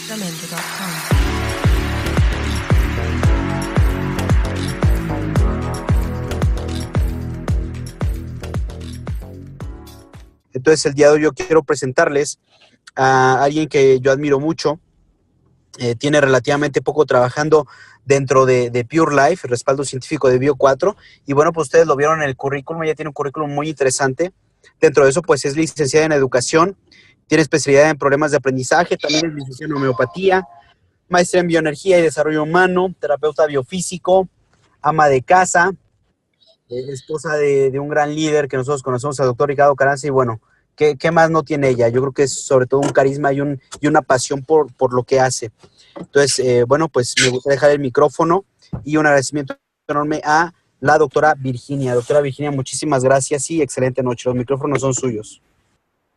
Extramente.com. Entonces, el día de hoy yo quiero presentarles a alguien que yo admiro mucho. Tiene relativamente poco trabajando dentro de Pure Life, el respaldo científico de Bio4. Y bueno, pues ustedes lo vieron en el currículum, ella tiene un currículum muy interesante. Dentro de eso, pues es licenciada en educación, tiene especialidad en problemas de aprendizaje, también es licenciada en homeopatía, maestra en bioenergía y desarrollo humano, terapeuta biofísico, ama de casa, esposa de un gran líder que nosotros conocemos, al doctor Ricardo Carranza. Y bueno, ¿qué más no tiene ella? Yo creo que es sobre todo un carisma y una pasión por lo que hace. Entonces, bueno, pues me gustaría dejar el micrófono y un agradecimiento enorme a la doctora Virginia. Doctora Virginia, muchísimas gracias y excelente noche. Los micrófonos son suyos.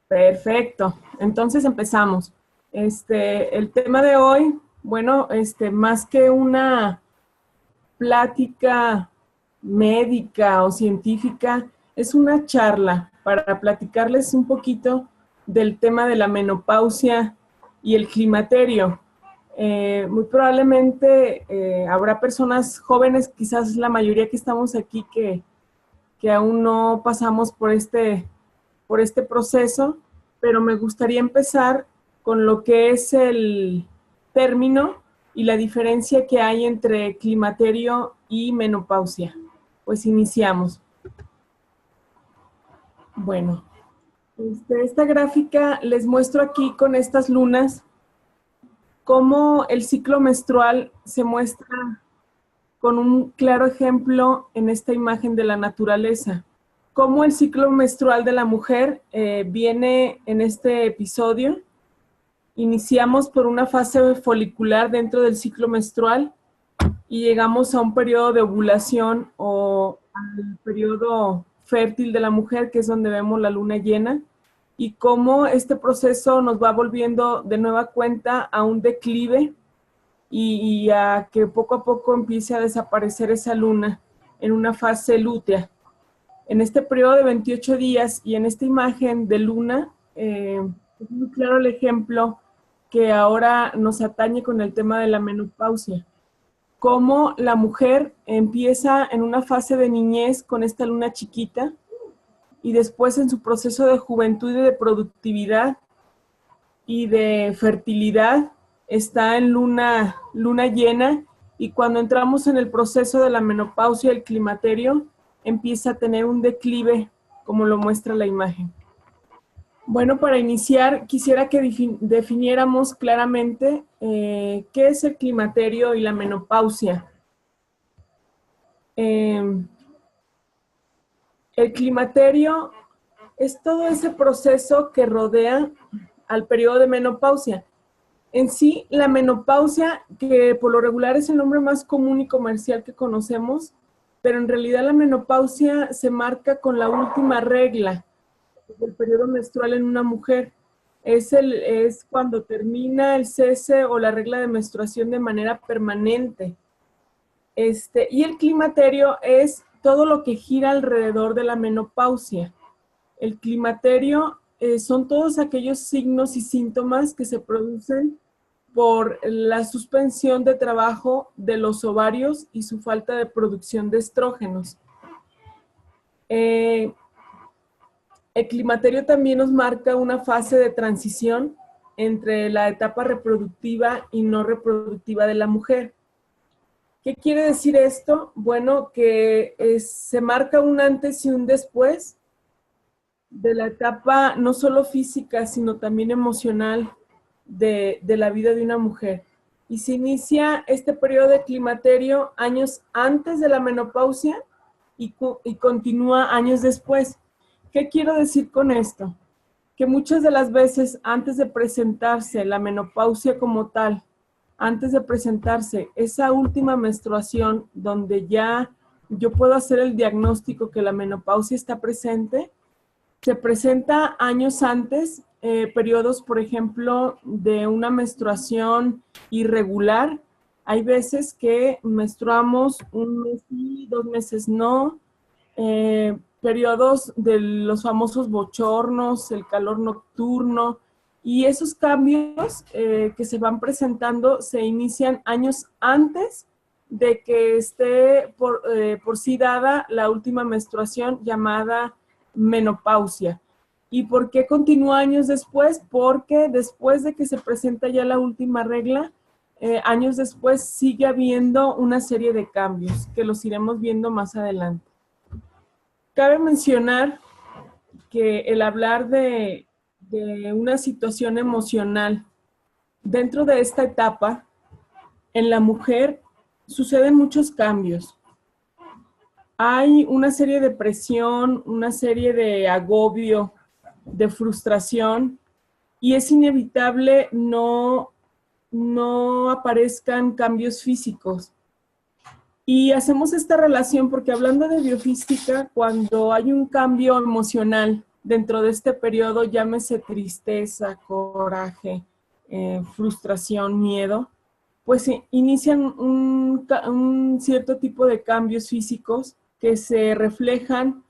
Perfecto. Entonces empezamos. El tema de hoy, bueno, más que una plática médica o científica, es una charla para platicarles un poquito del tema de la menopausia y el climaterio. Muy probablemente habrá personas jóvenes, quizás la mayoría que estamos aquí, que aún no pasamos por este proceso, pero me gustaría empezar con lo que es el término y la diferencia que hay entre climaterio y menopausia. Pues iniciamos. Bueno, esta gráfica les muestro aquí con estas lunas cómo el ciclo menstrual se muestra con un claro ejemplo en esta imagen de la naturaleza. Cómo el ciclo menstrual de la mujer viene en este episodio. Iniciamos por una fase folicular dentro del ciclo menstrual y llegamos a un periodo de ovulación o al periodo fértil de la mujer, que es donde vemos la luna llena, y cómo este proceso nos va volviendo de nueva cuenta a un declive y a que poco a poco empiece a desaparecer esa luna en una fase lútea. En este periodo de 28 días y en esta imagen de luna, es muy claro el ejemplo que ahora nos atañe con el tema de la menopausia. Cómo la mujer empieza en una fase de niñez con esta luna chiquita y después en su proceso de juventud y de productividad y de fertilidad está en luna llena, y cuando entramos en el proceso de la menopausia, el climaterio empieza a tener un declive, como lo muestra la imagen. Bueno, para iniciar, quisiera que definiéramos claramente qué es el climaterio y la menopausia. El climaterio es todo ese proceso que rodea al periodo de menopausia. En sí, la menopausia, que por lo regular es el nombre más común y comercial que conocemos, pero en realidad la menopausia se marca con la última regla del periodo menstrual en una mujer. Es cuando termina el cese o la regla de menstruación de manera permanente. Y el climaterio es todo lo que gira alrededor de la menopausia. El climaterio son todos aquellos signos y síntomas que se producen por la suspensión de trabajo de los ovarios y su falta de producción de estrógenos. El climaterio también nos marca una fase de transición entre la etapa reproductiva y no reproductiva de la mujer. ¿Qué quiere decir esto? Bueno, que se marca un antes y un después de la etapa no solo física, sino también emocional de la vida de una mujer. Y se inicia este periodo de climaterio años antes de la menopausia y continúa años después. ¿Qué quiero decir con esto? Que muchas de las veces antes de presentarse la menopausia como tal, antes de presentarse esa última menstruación donde ya yo puedo hacer el diagnóstico que la menopausia está presente, se presenta años antes, periodos, por ejemplo, de una menstruación irregular. Hay veces que menstruamos un mes sí, 2 meses no. Periodos de los famosos bochornos, el calor nocturno, Y esos cambios que se van presentando se inician años antes de que esté por sí dada la última menstruación llamada menopausia. ¿Y por qué continúa años después? Porque después de que se presenta ya la última regla, años después sigue habiendo una serie de cambios que los iremos viendo más adelante. Cabe mencionar que el hablar de una situación emocional dentro de esta etapa, en la mujer suceden muchos cambios. Hay una serie de presión, una serie de agobio, de frustración, y es inevitable no aparezcan cambios físicos. Y hacemos esta relación porque hablando de biofísica, cuando hay un cambio emocional dentro de este periodo, llámese tristeza, coraje, frustración, miedo, pues inician un cierto tipo de cambios físicos que se reflejan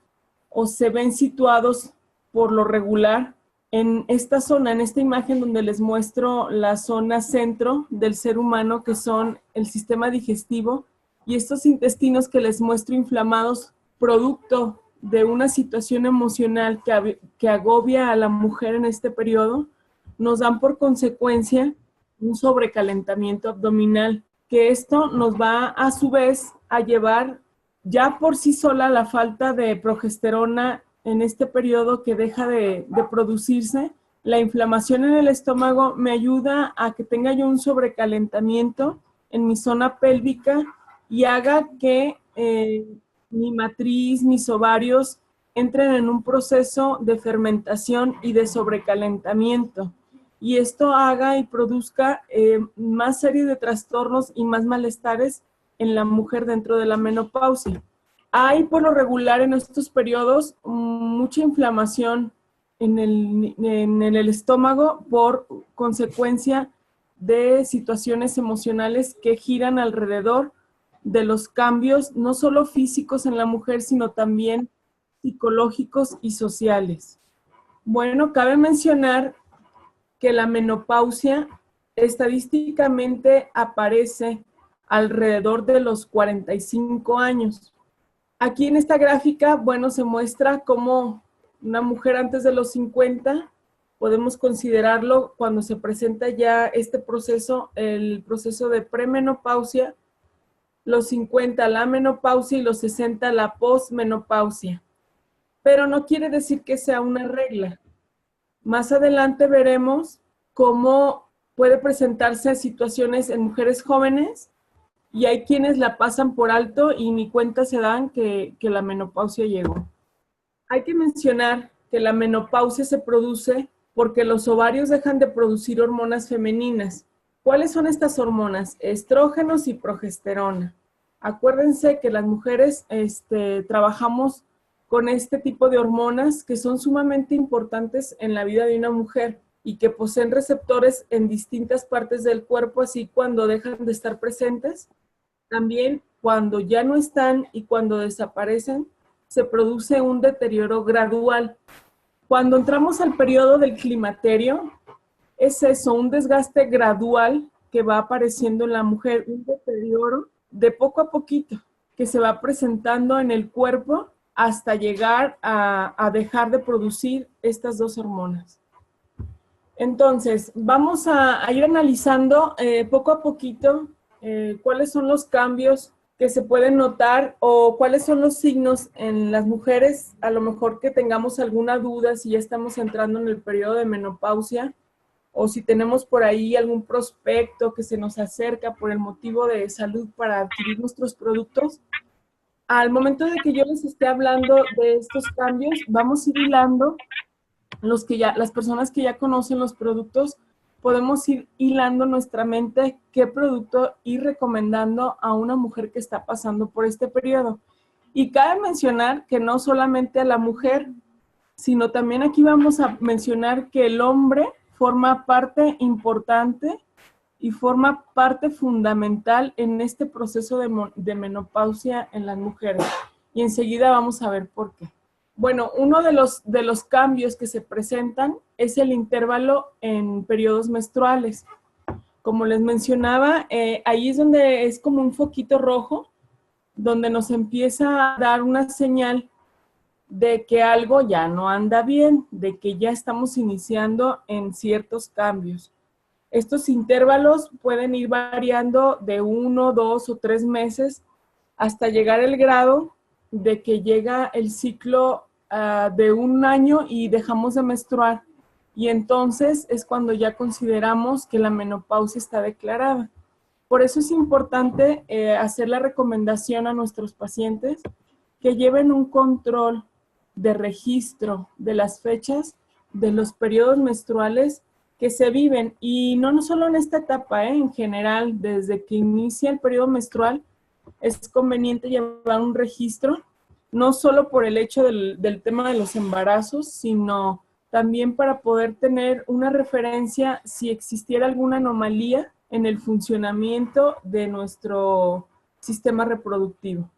o se ven situados por lo regular en esta zona, en esta imagen donde les muestro la zona centro del ser humano, que son el sistema digestivo, y estos intestinos que les muestro inflamados, producto de una situación emocional que agobia a la mujer en este periodo, nos dan por consecuencia un sobrecalentamiento abdominal, que esto nos va a su vez a llevar ya por sí sola la falta de progesterona en este periodo que deja de producirse. La inflamación en el estómago me ayuda a que tenga yo un sobrecalentamiento en mi zona pélvica y haga que mi matriz, mis ovarios entren en un proceso de fermentación y de sobrecalentamiento. Y esto haga y produzca más serie de trastornos y más malestares en la mujer dentro de la menopausia. Hay por lo regular en estos periodos mucha inflamación en el estómago por consecuencia de situaciones emocionales que giran alrededor de los cambios, no solo físicos en la mujer, sino también psicológicos y sociales. Bueno, cabe mencionar que la menopausia estadísticamente aparece alrededor de los 45 años. Aquí en esta gráfica, bueno, se muestra cómo una mujer antes de los 50, podemos considerarlo cuando se presenta ya este proceso, el proceso de premenopausia, los 50 la menopausia y los 60 la posmenopausia. Pero no quiere decir que sea una regla. Más adelante veremos cómo puede presentarse situaciones en mujeres jóvenes y hay quienes la pasan por alto y ni cuenta se dan que la menopausia llegó. Hay que mencionar que la menopausia se produce porque los ovarios dejan de producir hormonas femeninas. ¿Cuáles son estas hormonas? Estrógenos y progesterona. Acuérdense que las mujeres trabajamos con este tipo de hormonas que son sumamente importantes en la vida de una mujer y que poseen receptores en distintas partes del cuerpo, así cuando dejan de estar presentes, también cuando ya no están y cuando desaparecen, se produce un deterioro gradual. Cuando entramos al periodo del climaterio, es eso, un desgaste gradual que va apareciendo en la mujer, un deterioro de poco a poquito, que se va presentando en el cuerpo hasta llegar a dejar de producir estas dos hormonas. Entonces, vamos a ir analizando poco a poquito cuáles son los cambios que se pueden notar o cuáles son los signos en las mujeres, a lo mejor que tengamos alguna duda si ya estamos entrando en el periodo de menopausia o si tenemos por ahí algún prospecto que se nos acerca por el motivo de salud para adquirir nuestros productos. Al momento de que yo les esté hablando de estos cambios, vamos a ir hilando las personas que ya conocen los productos, podemos ir hilando nuestra mente qué producto ir recomendando a una mujer que está pasando por este periodo. Y cabe mencionar que no solamente a la mujer, sino también aquí vamos a mencionar que el hombre forma parte importante y forma parte fundamental en este proceso de menopausia en las mujeres. Y enseguida vamos a ver por qué. Bueno, uno de los cambios que se presentan es el intervalo en periodos menstruales. Como les mencionaba, ahí es donde es como un foquito rojo, donde nos empieza a dar una señal de que algo ya no anda bien, de que ya estamos iniciando en ciertos cambios. Estos intervalos pueden ir variando de 1, 2 o 3 meses hasta llegar el grado de que llega el ciclo de un año y dejamos de menstruar. Y entonces es cuando ya consideramos que la menopausia está declarada. Por eso es importante hacer la recomendación a nuestros pacientes que lleven un control de registro de las fechas de los periodos menstruales que se viven, y no solo en esta etapa, en general, desde que inicia el periodo menstrual, es conveniente llevar un registro, no solo por el hecho del tema de los embarazos, sino también para poder tener una referencia si existiera alguna anomalía en el funcionamiento de nuestro sistema reproductivo.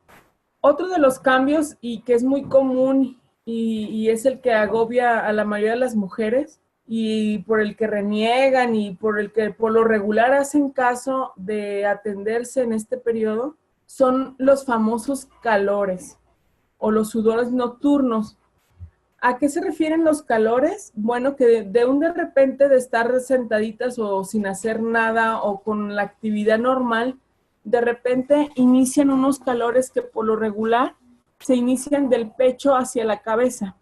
Otro de los cambios, y que es muy común y es el que agobia a la mayoría de las mujeres y por el que reniegan y por el que por lo regular hacen caso de atenderse en este periodo, son los famosos calores o los sudores nocturnos. ¿A qué se refieren los calores? Bueno, que de repente de estar sentaditas o sin hacer nada o con la actividad normal, de repente inician unos calores que por lo regular se inician del pecho hacia la cabeza.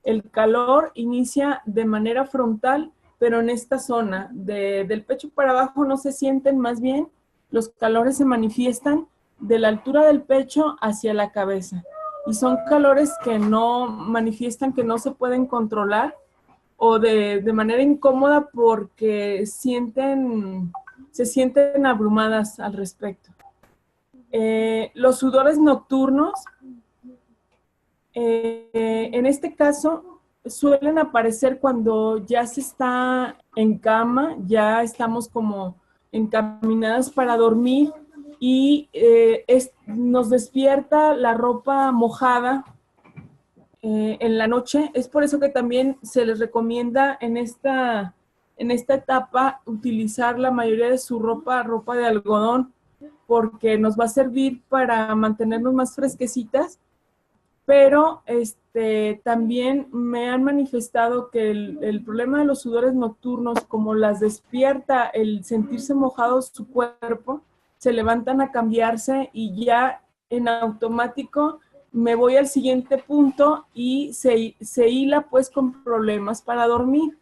El calor inicia de manera frontal, pero en esta zona, del pecho para abajo no se sienten, más bien los calores se manifiestan de la altura del pecho hacia la cabeza. Y son calores que no manifiestan, que no se pueden controlar o de manera incómoda porque se sienten abrumadas al respecto. Los sudores nocturnos, en este caso, suelen aparecer cuando ya se está en cama, ya estamos como encaminadas para dormir y nos despierta la ropa mojada en la noche. Es por eso que también se les recomienda en esta etapa utilizar la mayoría de su ropa de algodón, porque nos va a servir para mantenernos más fresquecitas, pero también me han manifestado que el problema de los sudores nocturnos, como las despierta el sentirse mojado su cuerpo, se levantan a cambiarse y ya en automático me voy al siguiente punto y se hila pues con problemas para dormir.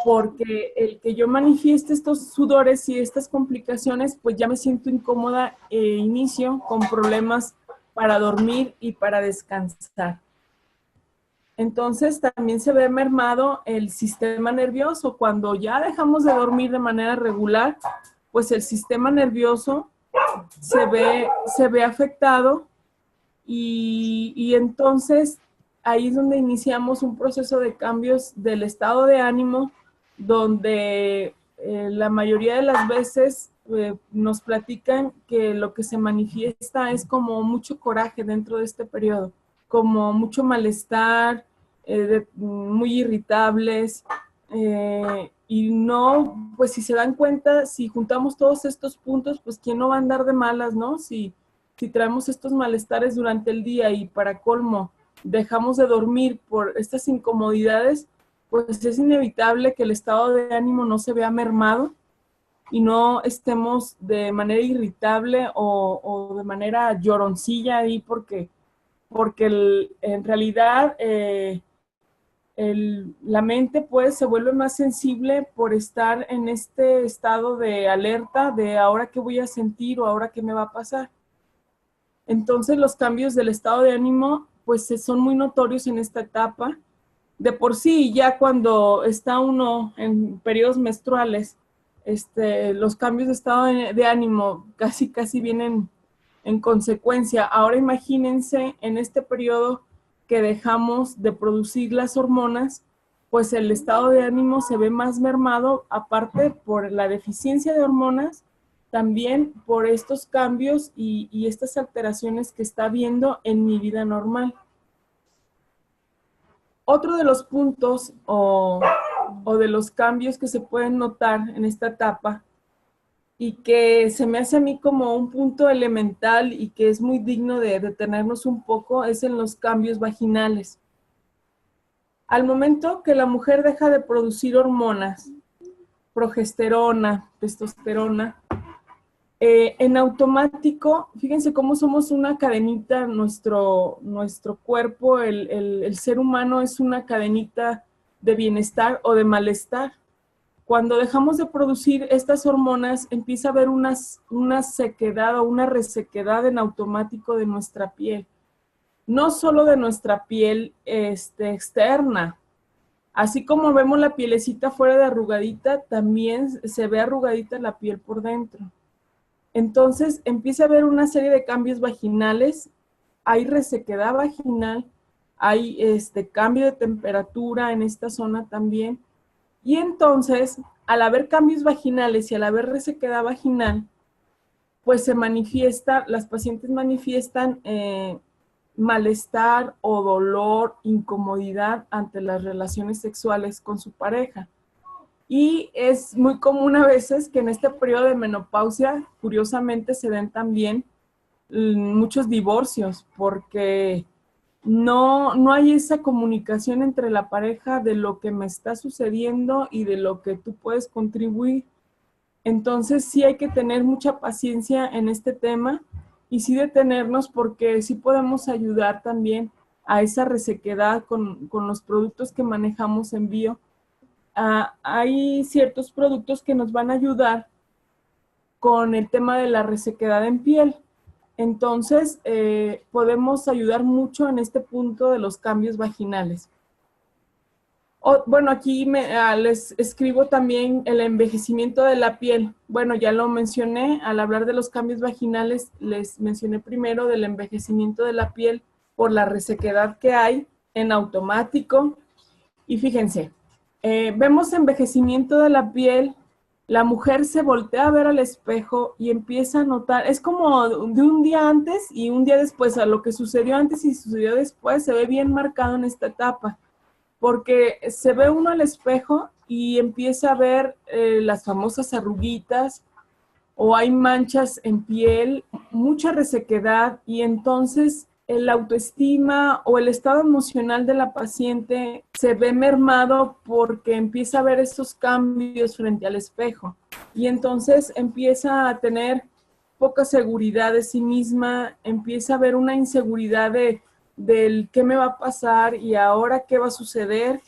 Porque el que yo manifieste estos sudores y estas complicaciones, pues ya me siento incómoda e inicio con problemas para dormir y para descansar. Entonces también se ve mermado el sistema nervioso. Cuando ya dejamos de dormir de manera regular, pues el sistema nervioso se ve afectado y entonces ahí es donde iniciamos un proceso de cambios del estado de ánimo, donde la mayoría de las veces nos platican que lo que se manifiesta es como mucho coraje dentro de este periodo, como mucho malestar, muy irritables, y no, pues si se dan cuenta, si juntamos todos estos puntos, pues ¿quién no va a andar de malas, no? Si traemos estos malestares durante el día y para colmo dejamos de dormir por estas incomodidades, pues es inevitable que el estado de ánimo no se vea mermado y no estemos de manera irritable o de manera lloroncilla ahí porque en realidad la mente pues se vuelve más sensible por estar en este estado de alerta de ahora qué voy a sentir o ahora qué me va a pasar. Entonces los cambios del estado de ánimo pues son muy notorios en esta etapa. De por sí, ya cuando está uno en periodos menstruales, los cambios de estado de ánimo casi vienen en consecuencia. Ahora imagínense en este periodo que dejamos de producir las hormonas, pues el estado de ánimo se ve más mermado, aparte por la deficiencia de hormonas, también por estos cambios y estas alteraciones que está habiendo en mi vida normal. Otro de los puntos o de los cambios que se pueden notar en esta etapa y que se me hace a mí como un punto elemental y que es muy digno de detenernos un poco es en los cambios vaginales. Al momento que la mujer deja de producir hormonas, progesterona, testosterona, en automático, fíjense cómo somos una cadenita, nuestro cuerpo, el ser humano es una cadenita de bienestar o de malestar. Cuando dejamos de producir estas hormonas, empieza a haber una sequedad o una resequedad en automático de nuestra piel. No solo de nuestra piel externa. Así como vemos la pielecita fuera de arrugadita, también se ve arrugadita la piel por dentro. Entonces empieza a haber una serie de cambios vaginales, hay resequedad vaginal, hay cambio de temperatura en esta zona también. Y entonces, al haber cambios vaginales y al haber resequedad vaginal, pues las pacientes manifiestan malestar o dolor, incomodidad ante las relaciones sexuales con su pareja. Y es muy común a veces que en este periodo de menopausia, curiosamente, se den también muchos divorcios porque no hay esa comunicación entre la pareja de lo que me está sucediendo y de lo que tú puedes contribuir. Entonces sí hay que tener mucha paciencia en este tema y sí detenernos porque sí podemos ayudar también a esa resequedad con los productos que manejamos en bio. Hay ciertos productos que nos van a ayudar con el tema de la resequedad en piel. Entonces, podemos ayudar mucho en este punto de los cambios vaginales. Bueno, aquí les escribo también el envejecimiento de la piel. Bueno, ya lo mencioné, al hablar de los cambios vaginales, les mencioné primero del envejecimiento de la piel por la resequedad que hay en automático. Y fíjense, vemos envejecimiento de la piel, la mujer se voltea a ver al espejo y empieza a notar, es como de un día antes y un día después, a lo que sucedió antes y sucedió después, se ve bien marcado en esta etapa, porque se ve uno al espejo y empieza a ver las famosas arruguitas o hay manchas en piel, mucha resequedad y entonces la autoestima o el estado emocional de la paciente se ve mermado porque empieza a ver esos cambios frente al espejo y entonces empieza a tener poca seguridad de sí misma, empieza a ver una inseguridad del qué me va a pasar y ahora qué va a suceder.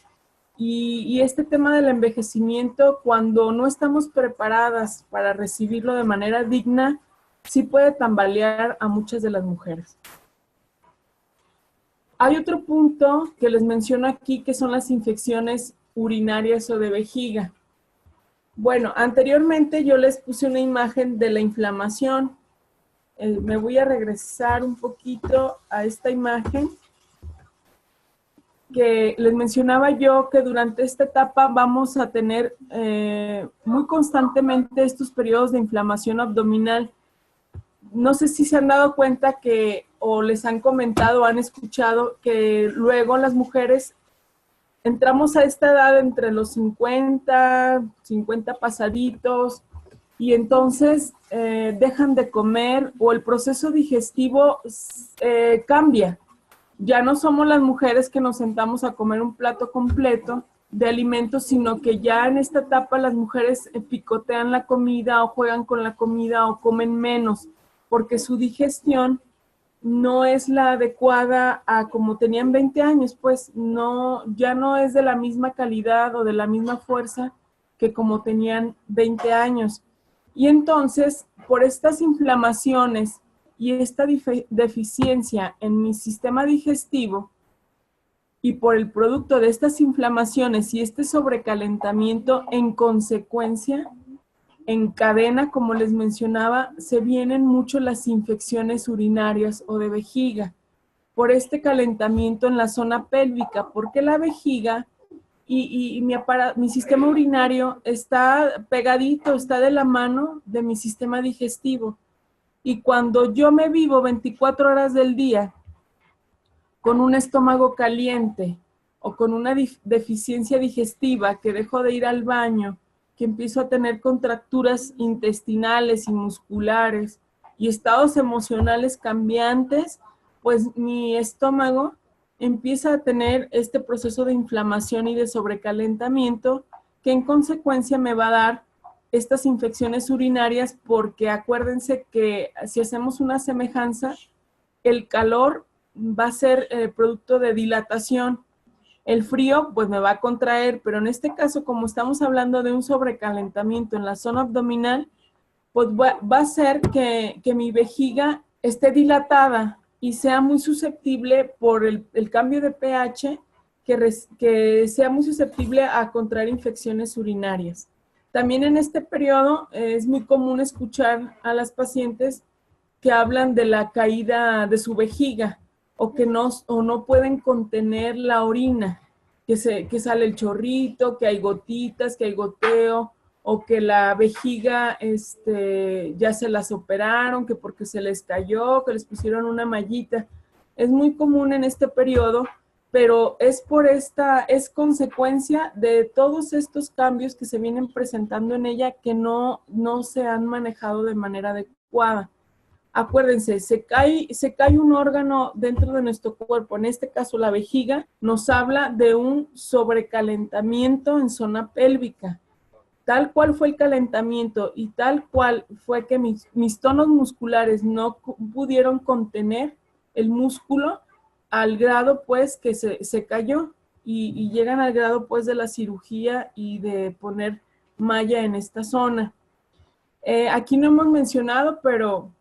Y este tema del envejecimiento, cuando no estamos preparadas para recibirlo de manera digna, sí puede tambalear a muchas de las mujeres. Hay otro punto que les menciono aquí, que son las infecciones urinarias o de vejiga. Bueno, anteriormente yo les puse una imagen de la inflamación. Me voy a regresar un poquito a esta imagen que les mencionaba yo que durante esta etapa vamos a tener muy constantemente estos periodos de inflamación abdominal. No sé si se han dado cuenta o les han comentado, han escuchado que luego las mujeres entramos a esta edad entre los 50 pasaditos, y entonces dejan de comer o el proceso digestivo cambia. Ya no somos las mujeres que nos sentamos a comer un plato completo de alimentos, sino que ya en esta etapa las mujeres picotean la comida o juegan con la comida o comen menos, porque su digestión no es la adecuada a como tenían 20 años, pues ya no es de la misma calidad o de la misma fuerza que como tenían 20 años. Y entonces, por estas inflamaciones y esta deficiencia en mi sistema digestivo y por el producto de estas inflamaciones y este sobrecalentamiento, en consecuencia, en cadena, como les mencionaba, se vienen mucho las infecciones urinarias o de vejiga por este calentamiento en la zona pélvica, porque la vejiga y mi sistema urinario está pegadito, está de la mano de mi sistema digestivo. Y cuando yo me vivo 24 horas del día con un estómago caliente o con una deficiencia digestiva, que dejo de ir al baño, que empiezo a tener contracturas intestinales y musculares y estados emocionales cambiantes, pues mi estómago empieza a tener este proceso de inflamación y de sobrecalentamiento, que en consecuencia me va a dar estas infecciones urinarias, porque acuérdense que si hacemos una semejanza, el calor va a ser producto de dilatación. El frío, pues me va a contraer, pero en este caso, como estamos hablando de un sobrecalentamiento en la zona abdominal, pues va a ser que mi vejiga esté dilatada y sea muy susceptible por el cambio de pH, que sea muy susceptible a contraer infecciones urinarias. También en este periodo es muy común escuchar a las pacientes que hablan de la caída de su vejiga, o que no pueden contener la orina, que sale el chorrito, que hay gotitas, que hay goteo, o que la vejiga ya se las operaron, que porque se les cayó, que les pusieron una mallita. Es muy común en este periodo, pero es consecuencia de todos estos cambios que se vienen presentando en ella, que no se han manejado de manera adecuada. Acuérdense, se cae un órgano dentro de nuestro cuerpo, en este caso la vejiga, nos habla de un sobrecalentamiento en zona pélvica. Tal cual fue el calentamiento y tal cual fue que mis tonos musculares no pudieron contener el músculo, al grado pues que se cayó, y llegan al grado pues de la cirugía y de poner malla en esta zona. Aquí no hemos mencionado, pero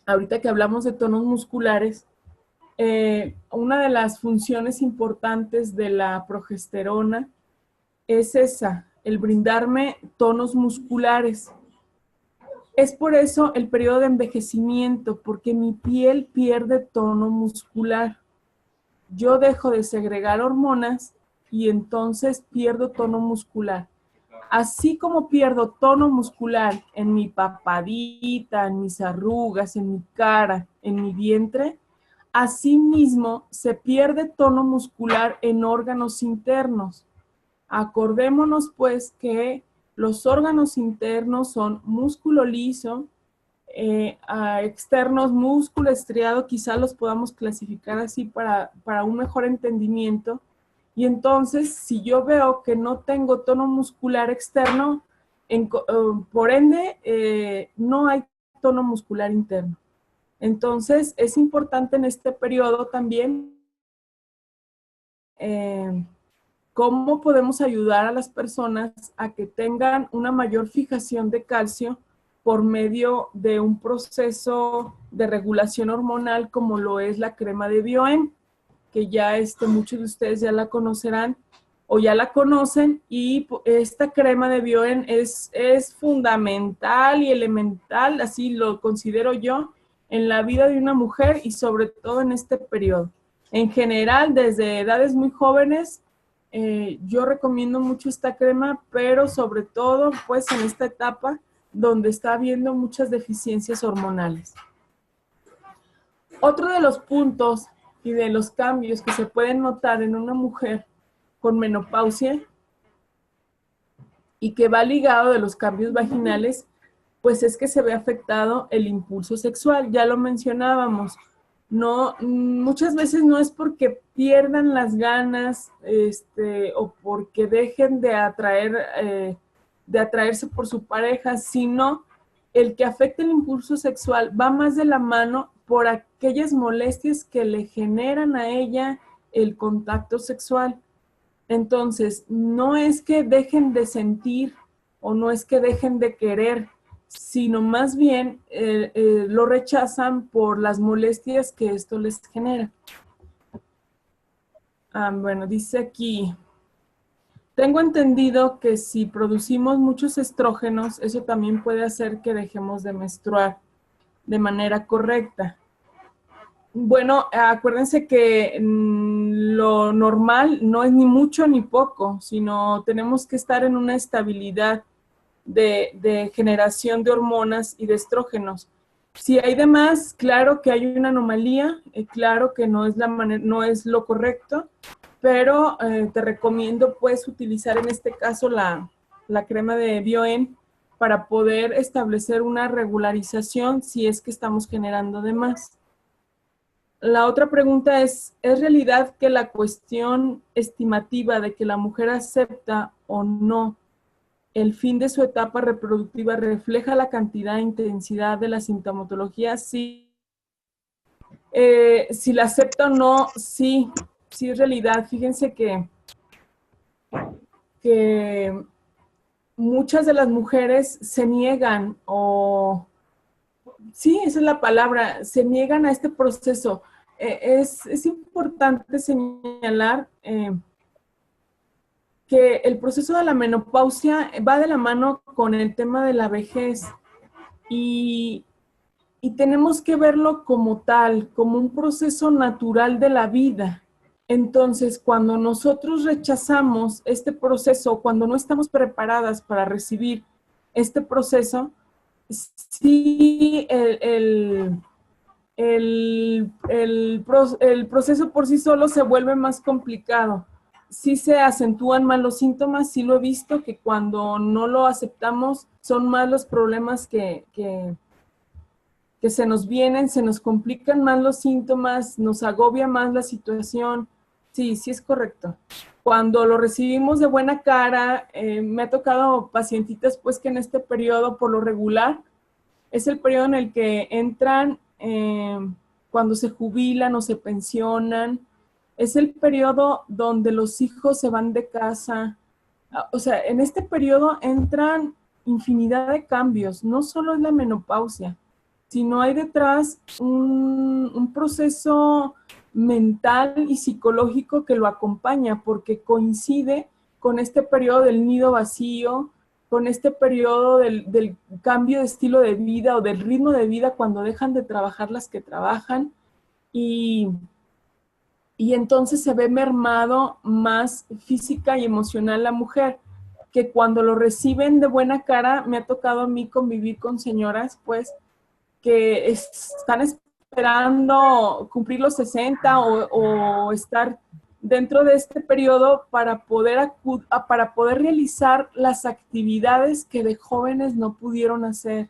ahorita que hablamos de tonos musculares, una de las funciones importantes de la progesterona es esa, el brindarme tonos musculares. Es por eso el periodo de envejecimiento, porque mi piel pierde tono muscular. Yo dejo de segregar hormonas y entonces pierdo tono muscular. Así como pierdo tono muscular en mi papadita, en mis arrugas, en mi cara, en mi vientre, asimismo se pierde tono muscular en órganos internos. Acordémonos pues que los órganos internos son músculo liso, externos músculo estriado, quizá los podamos clasificar así para un mejor entendimiento. Y entonces, si yo veo que no tengo tono muscular externo, por ende, no hay tono muscular interno. Entonces, es importante en este periodo también cómo podemos ayudar a las personas a que tengan una mayor fijación de calcio por medio de un proceso de regulación hormonal como lo es la crema de Bioem, que ya muchos de ustedes ya la conocerán o ya la conocen, y esta crema de Bioem es fundamental y elemental, así lo considero yo, en la vida de una mujer y sobre todo en este periodo. En general, desde edades muy jóvenes, yo recomiendo mucho esta crema, pero sobre todo pues en esta etapa donde está habiendo muchas deficiencias hormonales. Otro de los puntos y de los cambios que se pueden notar en una mujer con menopausia y que va ligado de los cambios vaginales, pues es que se ve afectado el impulso sexual. Ya lo mencionábamos. No, muchas veces no es porque pierdan las ganas o porque dejen de atraerse por su pareja, sino el que afecte el impulso sexual va más de la mano por aquellas molestias que le generan a ella el contacto sexual. Entonces, no es que dejen de sentir o no es que dejen de querer, sino más bien lo rechazan por las molestias que esto les genera. Bueno, dice aquí, tengo entendido que si producimos muchos estrógenos, eso también puede hacer que dejemos de menstruar de manera correcta. Bueno, acuérdense que lo normal no es ni mucho ni poco, sino tenemos que estar en una estabilidad de generación de hormonas y de estrógenos. Si hay de más, claro que hay una anomalía, claro que no es lo correcto, pero te recomiendo pues utilizar en este caso la crema de Bioen para poder establecer una regularización si es que estamos generando de más. La otra pregunta ¿es realidad que la cuestión estimativa de que la mujer acepta o no el fin de su etapa reproductiva refleja la cantidad e intensidad de la sintomatología? Sí. Si la acepta o no, sí es realidad. Fíjense que muchas de las mujeres se niegan sí, esa es la palabra, se niegan a este proceso. Es importante señalar que el proceso de la menopausia va de la mano con el tema de la vejez y tenemos que verlo como tal, como un proceso natural de la vida. Entonces, cuando nosotros rechazamos este proceso, cuando no estamos preparadas para recibir este proceso, sí el proceso por sí solo se vuelve más complicado. Sí se acentúan más los síntomas, sí lo he visto que cuando no lo aceptamos son más los problemas que se nos vienen, se nos complican más los síntomas, nos agobia más la situación. Sí es correcto. Cuando lo recibimos de buena cara, me ha tocado pacientitas pues que en este periodo por lo regular es el periodo en el que entran cuando se jubilan o se pensionan. Es el periodo donde los hijos se van de casa. O sea, en este periodo entran infinidad de cambios. No solo es la menopausia, sino hay detrás un proceso mental y psicológico que lo acompaña, porque coincide con este periodo del nido vacío, con este periodo del cambio de estilo de vida o del ritmo de vida cuando dejan de trabajar las que trabajan y entonces se ve mermado más física y emocional la mujer, que cuando lo reciben de buena cara, me ha tocado a mí convivir con señoras, pues, que están esperando cumplir los 60 o estar dentro de este periodo para poder realizar las actividades que de jóvenes no pudieron hacer.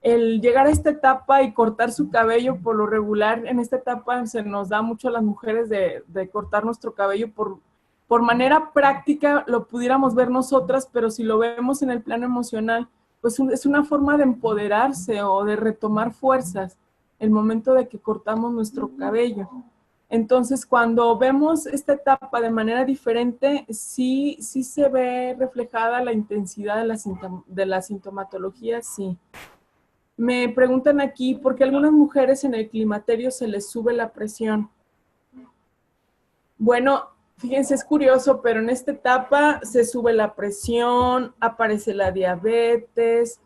El llegar a esta etapa y cortar su cabello, por lo regular, en esta etapa se nos da mucho a las mujeres de cortar nuestro cabello por manera práctica, lo pudiéramos ver nosotras, pero si lo vemos en el plano emocional, pues es una forma de empoderarse o de retomar fuerzas el momento de que cortamos nuestro cabello. Entonces, cuando vemos esta etapa de manera diferente, sí se ve reflejada la intensidad de la sintomatología, sí. Me preguntan aquí, ¿por qué a algunas mujeres en el climaterio se les sube la presión? Bueno, fíjense, es curioso, pero en esta etapa se sube la presión, aparece la diabetes,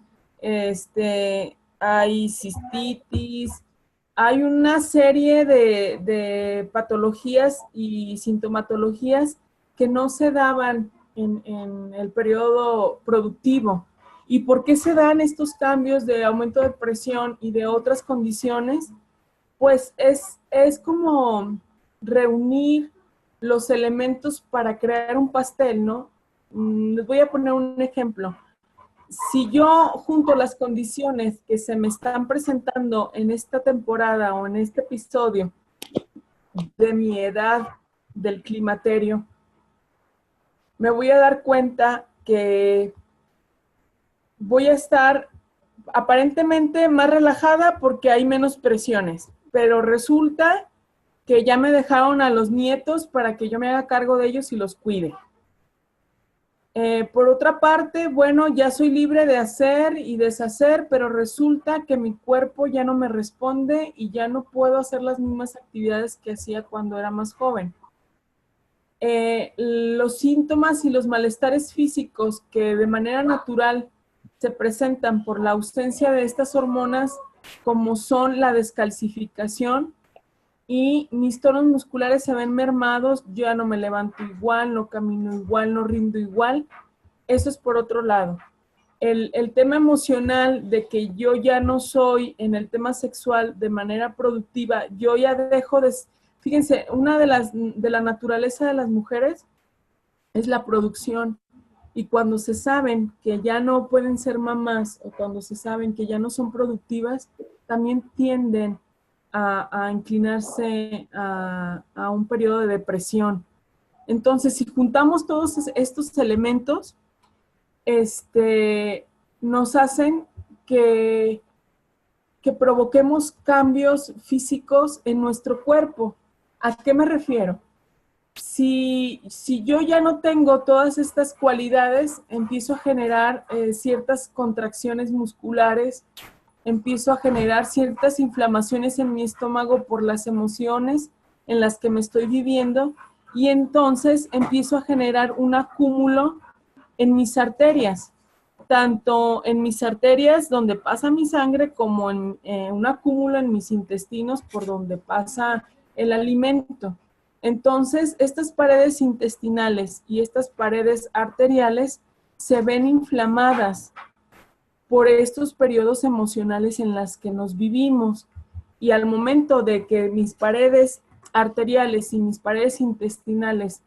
hay cistitis, hay una serie de patologías y sintomatologías que no se daban en el periodo productivo. ¿Y por qué se dan estos cambios de aumento de presión y de otras condiciones? Pues es como reunir los elementos para crear un pastel, ¿no? Les voy a poner un ejemplo. Si yo junto las condiciones que se me están presentando en esta temporada o en este episodio de mi edad del climaterio, me voy a dar cuenta que voy a estar aparentemente más relajada porque hay menos presiones, pero resulta que ya me dejaron a los nietos para que yo me haga cargo de ellos y los cuide. Por otra parte, bueno, ya soy libre de hacer y deshacer, pero resulta que mi cuerpo ya no me responde y ya no puedo hacer las mismas actividades que hacía cuando era más joven. Los síntomas y los malestares físicos que de manera natural se presentan por la ausencia de estas hormonas, como son la descalcificación, y mis tonos musculares se ven mermados, yo ya no me levanto igual, no camino igual, no rindo igual. Eso es por otro lado. El tema emocional de que yo ya no soy en el tema sexual de manera productiva, yo ya dejo de... Fíjense, una de la naturaleza de las mujeres es la producción. Y cuando se saben que ya no pueden ser mamás o cuando se saben que ya no son productivas, también tienden a inclinarse a un periodo de depresión. Entonces, si juntamos todos estos elementos, nos hacen que provoquemos cambios físicos en nuestro cuerpo. ¿A qué me refiero? Si yo ya no tengo todas estas cualidades, empiezo a generar ciertas contracciones musculares, empiezo a generar ciertas inflamaciones en mi estómago por las emociones en las que me estoy viviendo y entonces empiezo a generar un acúmulo en mis arterias, tanto en mis arterias donde pasa mi sangre como en un acúmulo en mis intestinos por donde pasa el alimento. Entonces, estas paredes intestinales y estas paredes arteriales se ven inflamadas por estos periodos emocionales en las que nos vivimos. Y al momento de que mis paredes arteriales y mis paredes intestinales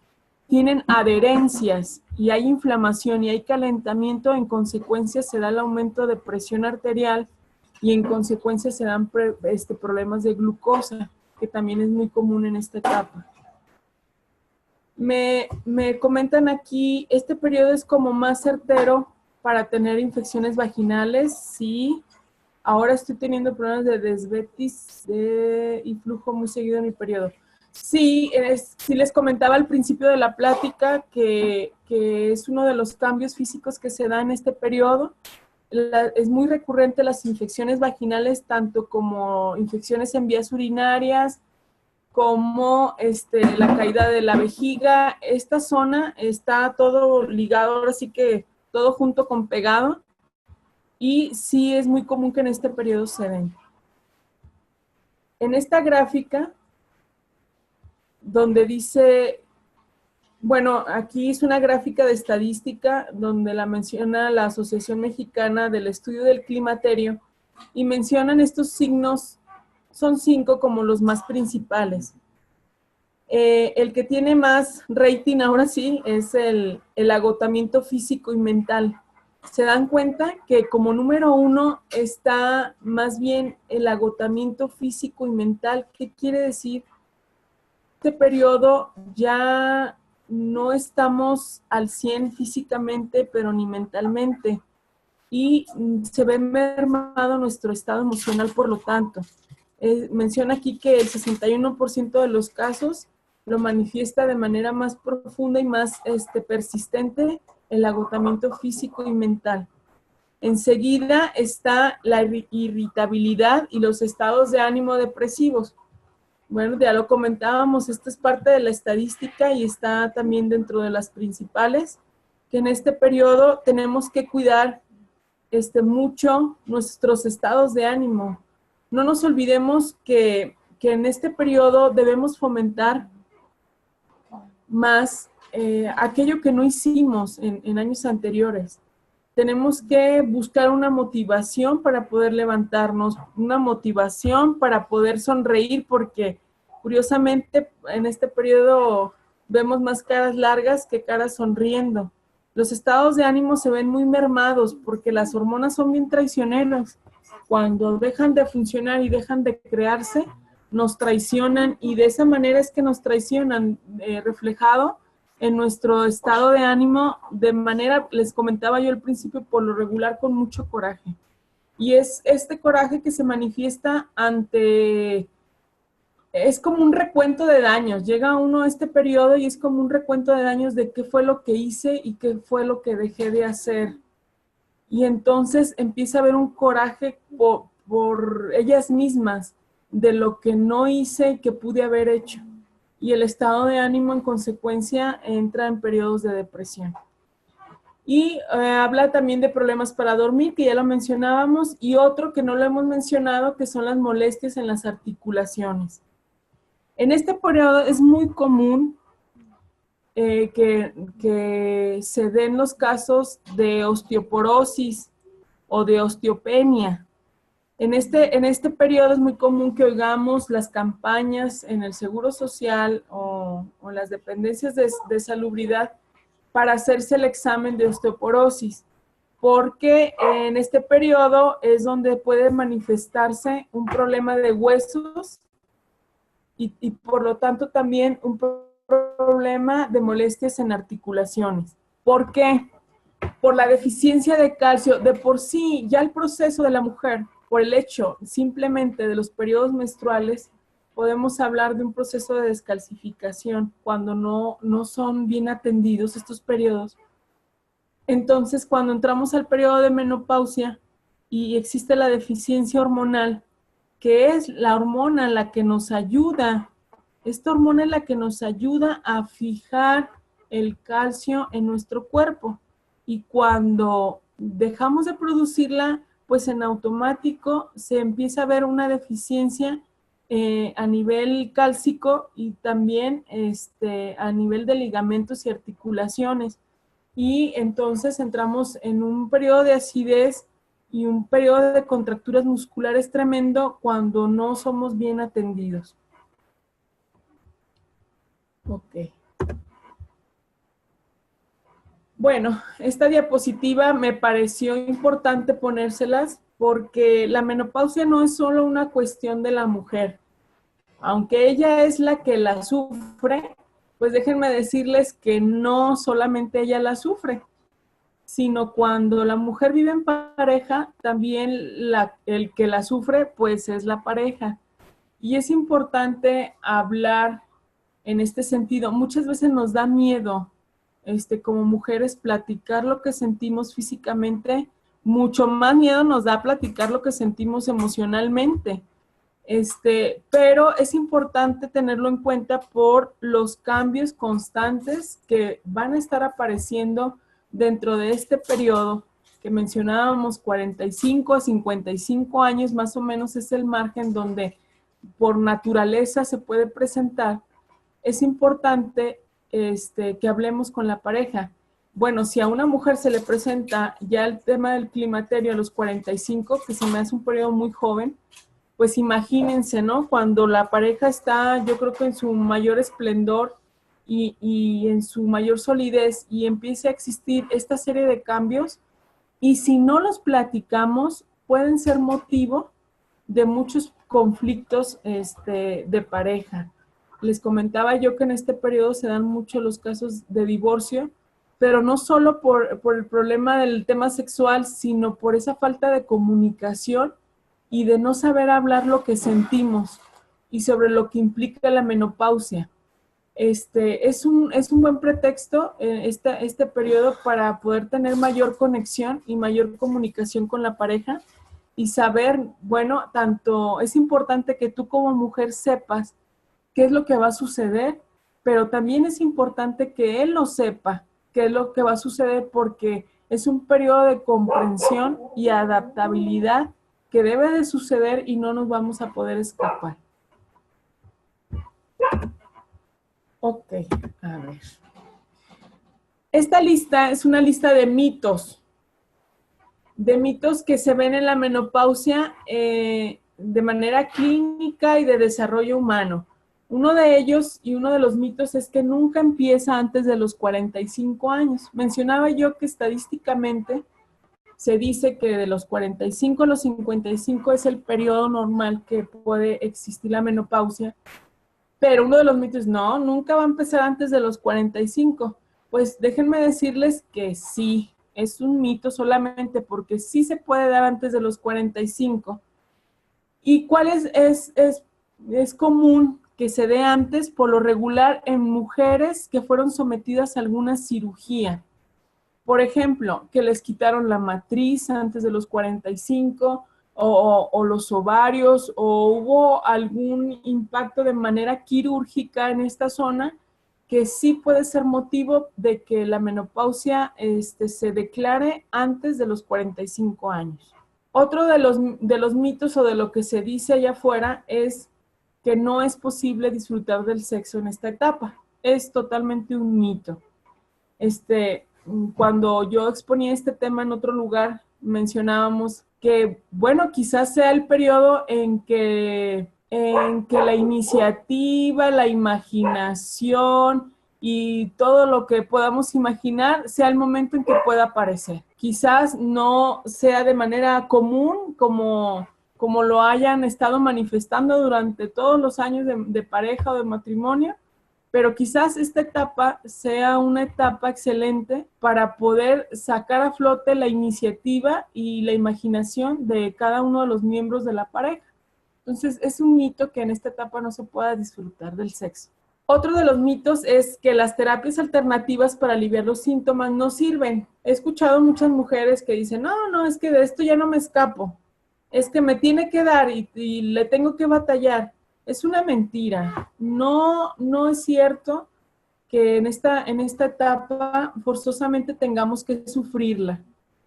tienen adherencias y hay inflamación y hay calentamiento, en consecuencia se da el aumento de presión arterial y en consecuencia se dan problemas de glucosa, que también es muy común en esta etapa. Me comentan aquí, este periodo es como más certero para tener infecciones vaginales, sí. Ahora estoy teniendo problemas de desvetis y flujo muy seguido en mi periodo. Sí, sí les comentaba al principio de la plática que es uno de los cambios físicos que se da en este periodo. Es muy recurrente las infecciones vaginales, tanto como infecciones en vías urinarias, como la caída de la vejiga. Esta zona está todo ligado, ahora sí que todo junto con pegado, y sí es muy común que en este periodo se den. En esta gráfica, donde dice, bueno, aquí es una gráfica de estadística donde la menciona la Asociación Mexicana del Estudio del Climaterio y mencionan estos signos, son 5 como los más principales. El que tiene más rating ahora sí es el agotamiento físico y mental. Se dan cuenta que como número 1 está más bien el agotamiento físico y mental. ¿Qué quiere decir? Este periodo ya no estamos al 100 físicamente, pero ni mentalmente. Y se ve mermado nuestro estado emocional, por lo tanto. Menciona aquí que el 61% de los casos lo manifiesta de manera más profunda y más persistente el agotamiento físico y mental. Enseguida está la irritabilidad y los estados de ánimo depresivos. Bueno, ya lo comentábamos, esta es parte de la estadística y está también dentro de las principales, que en este periodo tenemos que cuidar mucho nuestros estados de ánimo. No nos olvidemos que en este periodo debemos fomentar más aquello que no hicimos en años anteriores. Tenemos que buscar una motivación para poder levantarnos, una motivación para poder sonreír, porque curiosamente en este periodo vemos más caras largas que caras sonriendo. Los estados de ánimo se ven muy mermados porque las hormonas son bien traicioneras. Cuando dejan de funcionar y dejan de crearse, nos traicionan y de esa manera es que nos traicionan, reflejado en nuestro estado de ánimo, de manera, les comentaba yo al principio, por lo regular con mucho coraje. Y es este coraje que se manifiesta es como un recuento de daños. Llega uno a este periodo y es como un recuento de daños de qué fue lo que hice y qué fue lo que dejé de hacer. Y entonces empieza a haber un coraje por ellas mismas de lo que no hice y que pude haber hecho. Y el estado de ánimo en consecuencia entra en periodos de depresión. Y habla también de problemas para dormir, que ya lo mencionábamos, y otro que no lo hemos mencionado, que son las molestias en las articulaciones. En este periodo es muy común que se den los casos de osteoporosis o de osteopenia. En este periodo es muy común que oigamos las campañas en el Seguro Social o las dependencias de salubridad para hacerse el examen de osteoporosis, porque en este periodo es donde puede manifestarse un problema de huesos y por lo tanto también un problema de molestias en articulaciones. ¿Por qué? Por la deficiencia de calcio. De por sí, ya el proceso de la mujer, por el hecho simplemente de los periodos menstruales, podemos hablar de un proceso de descalcificación cuando no son bien atendidos estos periodos. Entonces, cuando entramos al periodo de menopausia y existe la deficiencia hormonal, que es la hormona la que nos ayuda, esta hormona es la que nos ayuda a fijar el calcio en nuestro cuerpo. Y cuando dejamos de producirla, pues en automático se empieza a ver una deficiencia a nivel cálcico y también a nivel de ligamentos y articulaciones. Y entonces entramos en un periodo de acidez y un periodo de contracturas musculares tremendo cuando no somos bien atendidos. Ok. Bueno, esta diapositiva me pareció importante ponérselas porque la menopausia no es solo una cuestión de la mujer. Aunque ella es la que la sufre, pues déjenme decirles que no solamente ella la sufre, sino cuando la mujer vive en pareja, también el que la sufre, pues es la pareja. Y es importante hablar en este sentido. Muchas veces nos da miedo, como mujeres, platicar lo que sentimos físicamente. Mucho más miedo nos da platicar lo que sentimos emocionalmente. Pero es importante tenerlo en cuenta por los cambios constantes que van a estar apareciendo dentro de este periodo que mencionábamos, 45 a 55 años, más o menos es el margen donde por naturaleza se puede presentar. Es importante que hablemos con la pareja. Bueno, si a una mujer se le presenta ya el tema del climaterio a los 45, que se me hace un periodo muy joven, pues imagínense, ¿no? Cuando la pareja está, yo creo que en su mayor esplendor y en su mayor solidez y empiece a existir esta serie de cambios, y si no los platicamos, pueden ser motivo de muchos conflictos de pareja. Les comentaba yo que en este periodo se dan mucho los casos de divorcio, pero no solo por el problema del tema sexual, sino por esa falta de comunicación y de no saber hablar lo que sentimos y sobre lo que implica la menopausia. Es un buen pretexto este periodo para poder tener mayor conexión y mayor comunicación con la pareja y saber, bueno, tanto es importante que tú como mujer sepas qué es lo que va a suceder, pero también es importante que él lo sepa, qué es lo que va a suceder, porque es un periodo de comprensión y adaptabilidad que debe de suceder y no nos vamos a poder escapar. Ok, a ver. Esta lista es una lista de mitos que se ven en la menopausia de manera clínica y de desarrollo humano. Uno de ellos y uno de los mitos es que nunca empieza antes de los 45 años. Mencionaba yo que estadísticamente se dice que de los 45 a los 55 es el periodo normal que puede existir la menopausia, pero uno de los mitos, no, nunca va a empezar antes de los 45. Pues déjenme decirles que sí, es un mito solamente porque sí se puede dar antes de los 45. ¿Y cuál es común que se dé antes? Por lo regular en mujeres que fueron sometidas a alguna cirugía. Por ejemplo, que les quitaron la matriz antes de los 45 o los ovarios o hubo algún impacto de manera quirúrgica en esta zona que sí puede ser motivo de que la menopausia se declare antes de los 45 años. Otro de los mitos o de lo que se dice allá afuera es que no es posible disfrutar del sexo en esta etapa. Es totalmente un mito. Cuando yo exponía este tema en otro lugar, mencionábamos que, bueno, quizás sea el periodo en que la iniciativa, la imaginación y todo lo que podamos imaginar sea el momento en que pueda aparecer. Quizás no sea de manera común como lo hayan estado manifestando durante todos los años de pareja o de matrimonio, pero quizás esta etapa sea una etapa excelente para poder sacar a flote la iniciativa y la imaginación de cada uno de los miembros de la pareja. Entonces, es un mito que en esta etapa no se pueda disfrutar del sexo. Otro de los mitos es que las terapias alternativas para aliviar los síntomas no sirven. He escuchado muchas mujeres que dicen, no, es que de esto ya no me escapo. Es que me tiene que dar y le tengo que batallar. Es una mentira. No es cierto que en esta etapa forzosamente tengamos que sufrirla.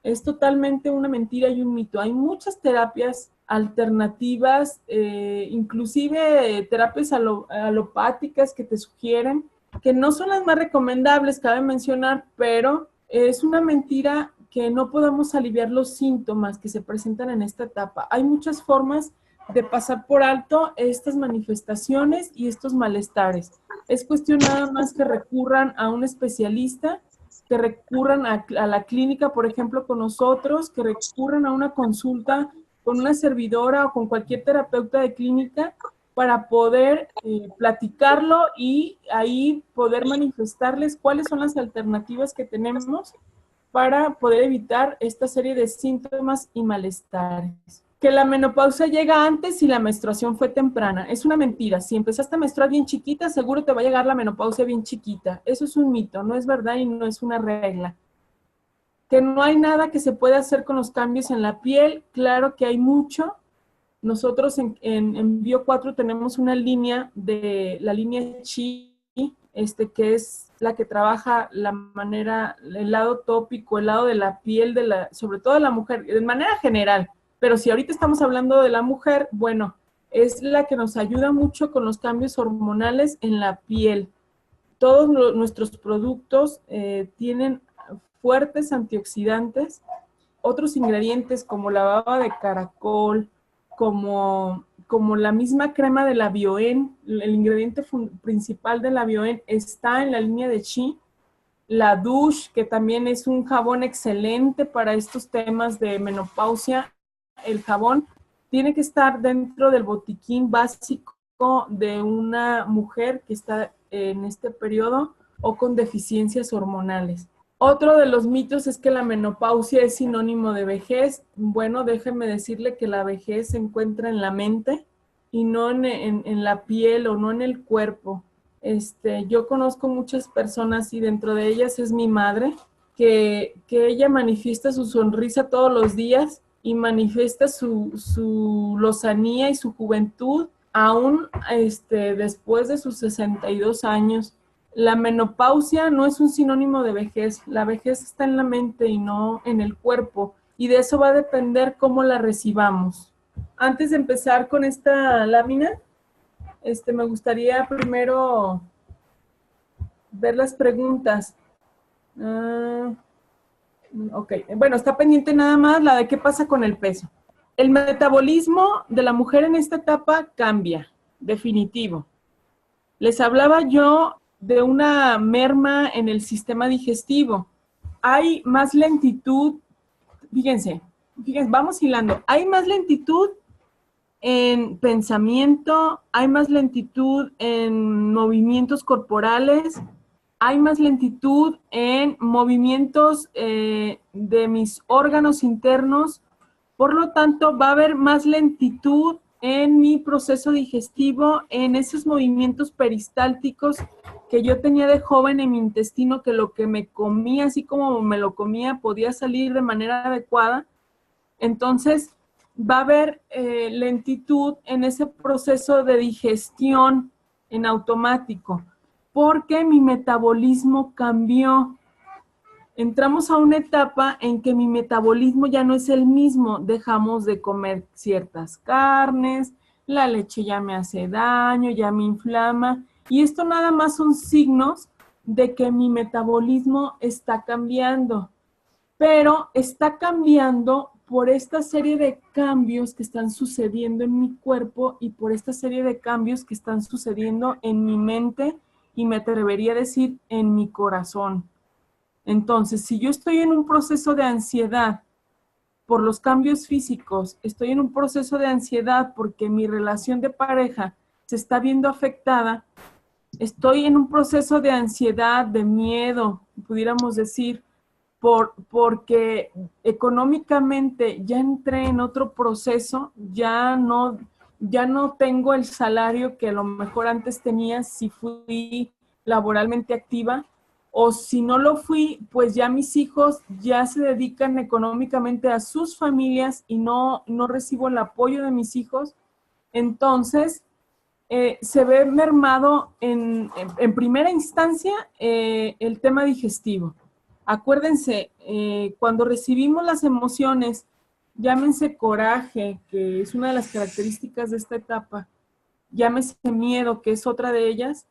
Es totalmente una mentira y un mito. Hay muchas terapias alternativas, inclusive terapias alopáticas que te sugieren, que no son las más recomendables, cabe mencionar, pero es una mentira que no podamos aliviar los síntomas que se presentan en esta etapa. Hay muchas formas de pasar por alto estas manifestaciones y estos malestares. Es cuestión nada más que recurran a un especialista, que recurran a la clínica, por ejemplo, con nosotros, que recurran a una consulta con una servidora o con cualquier terapeuta de clínica para poder platicarlo y ahí poder manifestarles cuáles son las alternativas que tenemos para poder evitar esta serie de síntomas y malestares. Que la menopausia llega antes si la menstruación fue temprana. Es una mentira. Si empezaste a menstruar bien chiquita, seguro te va a llegar la menopausia bien chiquita. Eso es un mito, no es verdad y no es una regla. Que no hay nada que se pueda hacer con los cambios en la piel. Claro que hay mucho. Nosotros en Bio 4 tenemos una línea la línea Chi, que es la que trabaja la manera, el lado tópico, el lado de la piel, sobre todo de la mujer, de manera general. Pero si ahorita estamos hablando de la mujer, bueno, es la que nos ayuda mucho con los cambios hormonales en la piel. Todos nuestros productos tienen fuertes antioxidantes, otros ingredientes como la baba de caracol, como la misma crema de la Bioen, el ingrediente principal de la Bioen está en la línea de Chi. La Douche, que también es un jabón excelente para estos temas de menopausia. El jabón tiene que estar dentro del botiquín básico de una mujer que está en este periodo o con deficiencias hormonales. Otro de los mitos es que la menopausia es sinónimo de vejez. Bueno, déjenme decirle que la vejez se encuentra en la mente y no en la piel o no en el cuerpo. Yo conozco muchas personas y dentro de ellas es mi madre, que ella manifiesta su sonrisa todos los días y manifiesta su lozanía y su juventud aún después de sus 62 años. La menopausia no es un sinónimo de vejez. La vejez está en la mente y no en el cuerpo. Y de eso va a depender cómo la recibamos. Antes de empezar con esta lámina, me gustaría primero ver las preguntas. Ok, bueno, está pendiente nada más la de qué pasa con el peso. El metabolismo de la mujer en esta etapa cambia, definitivo. Les hablaba yo de una merma en el sistema digestivo. Hay más lentitud, fíjense, vamos hilando. Hay más lentitud en pensamiento, hay más lentitud en movimientos corporales, hay más lentitud en movimientos de mis órganos internos. Por lo tanto, va a haber más lentitud en mi proceso digestivo, en esos movimientos peristálticos que yo tenía de joven en mi intestino, que lo que me comía, así como me lo comía, podía salir de manera adecuada. Entonces, va a haber lentitud en ese proceso de digestión en automático, porque mi metabolismo cambió. Entramos a una etapa en que mi metabolismo ya no es el mismo. Dejamos de comer ciertas carnes, la leche ya me hace daño, ya me inflama. Y esto nada más son signos de que mi metabolismo está cambiando. Pero está cambiando por esta serie de cambios que están sucediendo en mi cuerpo y por esta serie de cambios que están sucediendo en mi mente y me atrevería a decir en mi corazón. Entonces, si yo estoy en un proceso de ansiedad por los cambios físicos, estoy en un proceso de ansiedad porque mi relación de pareja se está viendo afectada, estoy en un proceso de ansiedad, de miedo, pudiéramos decir, porque económicamente ya entré en otro proceso, ya no tengo el salario que a lo mejor antes tenía si fui laboralmente activa, o si no lo fui, pues ya mis hijos ya se dedican económicamente a sus familias y no recibo el apoyo de mis hijos. Entonces, se ve mermado en primera instancia el tema digestivo. Acuérdense, cuando recibimos las emociones, llámense coraje, que es una de las características de esta etapa, llámese miedo, que es otra de ellas,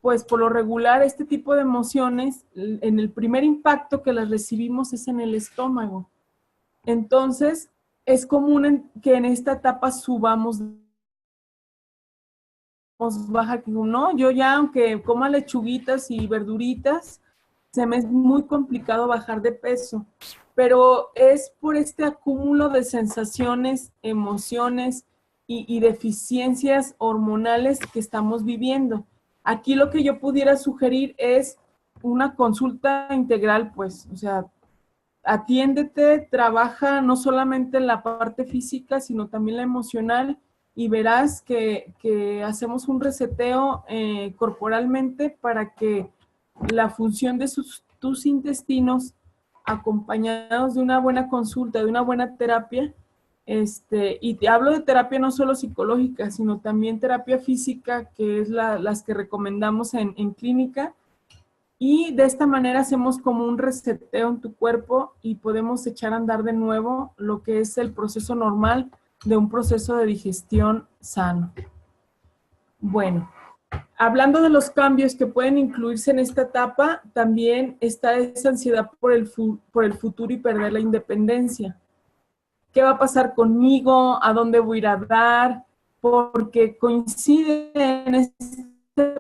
pues por lo regular este tipo de emociones, en el primer impacto que las recibimos es en el estómago. Entonces, es común que en esta etapa subamos baja, que no, yo ya aunque coma lechuguitas y verduritas, se me es muy complicado bajar de peso, pero es por este acúmulo de sensaciones, emociones y deficiencias hormonales que estamos viviendo. Aquí lo que yo pudiera sugerir es una consulta integral, pues, o sea, atiéndete, trabaja no solamente en la parte física, sino también la emocional, y verás que hacemos un reseteo corporalmente para que la función de tus intestinos, acompañados de una buena consulta, de una buena terapia, y te hablo de terapia no solo psicológica, sino también terapia física, que es las que recomendamos en clínica, y de esta manera hacemos como un reseteo en tu cuerpo y podemos echar a andar de nuevo lo que es el proceso normal de un proceso de digestión sano. Bueno, hablando de los cambios que pueden incluirse en esta etapa, también está esa ansiedad por el futuro y perder la independencia. ¿Qué va a pasar conmigo? ¿A dónde voy a ir a dar? Porque coincide en este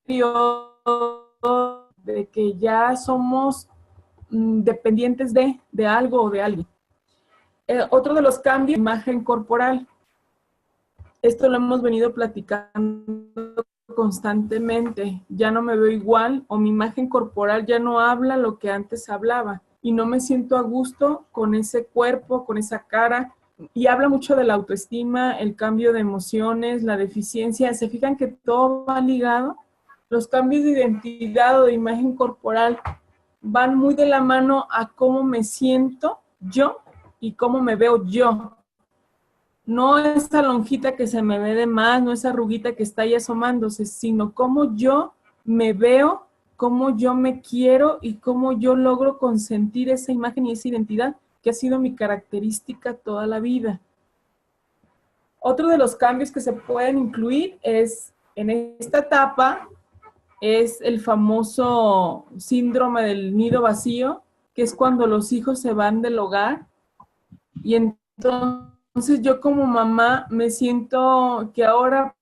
periodo de que ya somos dependientes de algo o de alguien. Otro de los cambios, imagen corporal. Esto lo hemos venido platicando constantemente. Ya no me veo igual o mi imagen corporal ya no habla lo que antes hablaba y no me siento a gusto con ese cuerpo, con esa cara. Y habla mucho de la autoestima, el cambio de emociones, la deficiencia. ¿Se fijan que todo va ligado? Los cambios de identidad o de imagen corporal van muy de la mano a cómo me siento yo y cómo me veo yo. No esa lonjita que se me ve de más, no esa arruguita que está ahí asomándose, sino cómo yo me veo, cómo yo me quiero y cómo yo logro consentir esa imagen y esa identidad que ha sido mi característica toda la vida. Otro de los cambios que se pueden incluir es, en esta etapa, es el famoso síndrome del nido vacío, que es cuando los hijos se van del hogar y entonces yo como mamá me siento que ahora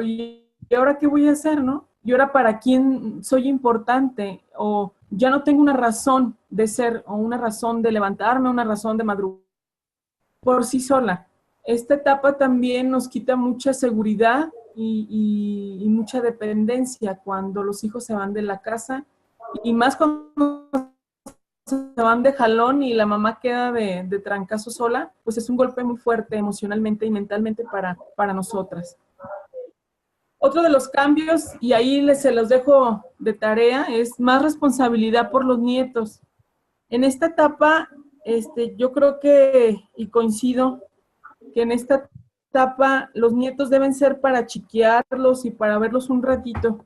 ¿y ahora qué voy a hacer, no? ¿Y ahora para quién soy importante? O ya no tengo una razón de ser, o una razón de levantarme, una razón de madrugar por sí sola. Esta etapa también nos quita mucha seguridad y mucha dependencia cuando los hijos se van de la casa, y más cuando se van de jalón y la mamá queda de trancazo sola, pues es un golpe muy fuerte emocionalmente y mentalmente para nosotras. Otro de los cambios, y ahí se los dejo de tarea, es más responsabilidad por los nietos. En esta etapa, yo creo que, y coincido, que en esta etapa los nietos deben ser para chiquearlos y para verlos un ratito,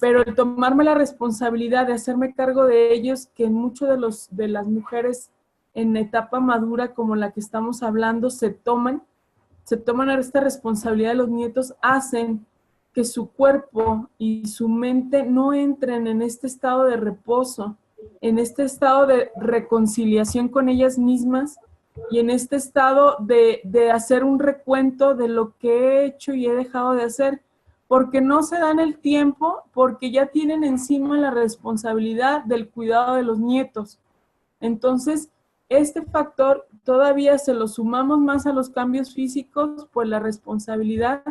pero el tomarme la responsabilidad de hacerme cargo de ellos, que muchos de las mujeres en etapa madura como la que estamos hablando se toman esta responsabilidad de los nietos, hacen que su cuerpo y su mente no entren en este estado de reposo, en este estado de reconciliación con ellas mismas y en este estado de hacer un recuento de lo que he hecho y he dejado de hacer, porque no se dan el tiempo, porque ya tienen encima la responsabilidad del cuidado de los nietos. Entonces, este factor todavía se lo sumamos más a los cambios físicos, pues la responsabilidad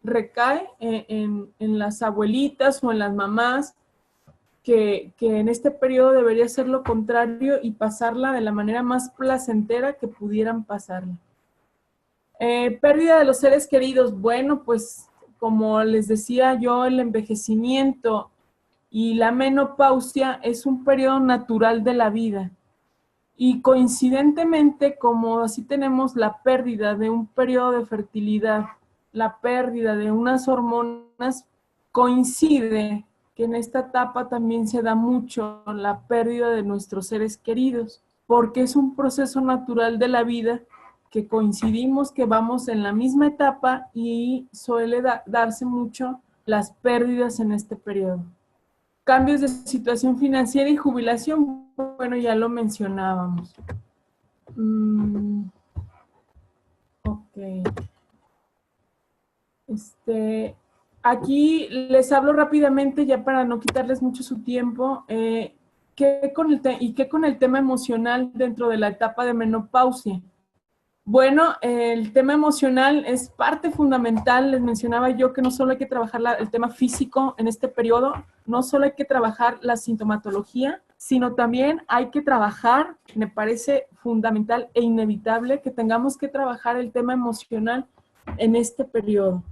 recae en las abuelitas o en las mamás, que en este periodo debería ser lo contrario y pasarla de la manera más placentera que pudieran pasarla. Pérdida de los seres queridos. Bueno, pues como les decía yo, el envejecimiento y la menopausia es un periodo natural de la vida. Y coincidentemente, como así tenemos la pérdida de un periodo de fertilidad, la pérdida de unas hormonas, coincide que en esta etapa también se da mucho la pérdida de nuestros seres queridos, porque es un proceso natural de la vida que coincidimos que vamos en la misma etapa y suele darse mucho las pérdidas en este periodo. Cambios de situación financiera y jubilación, bueno, ya lo mencionábamos. Ok. Aquí les hablo rápidamente, ya para no quitarles mucho su tiempo, ¿qué con el tema emocional dentro de la etapa de menopausia? Bueno, el tema emocional es parte fundamental. Les mencionaba yo que no solo hay que trabajar el tema físico en este periodo, no solo hay que trabajar la sintomatología, sino también hay que trabajar, me parece fundamental e inevitable que tengamos que trabajar el tema emocional en este periodo.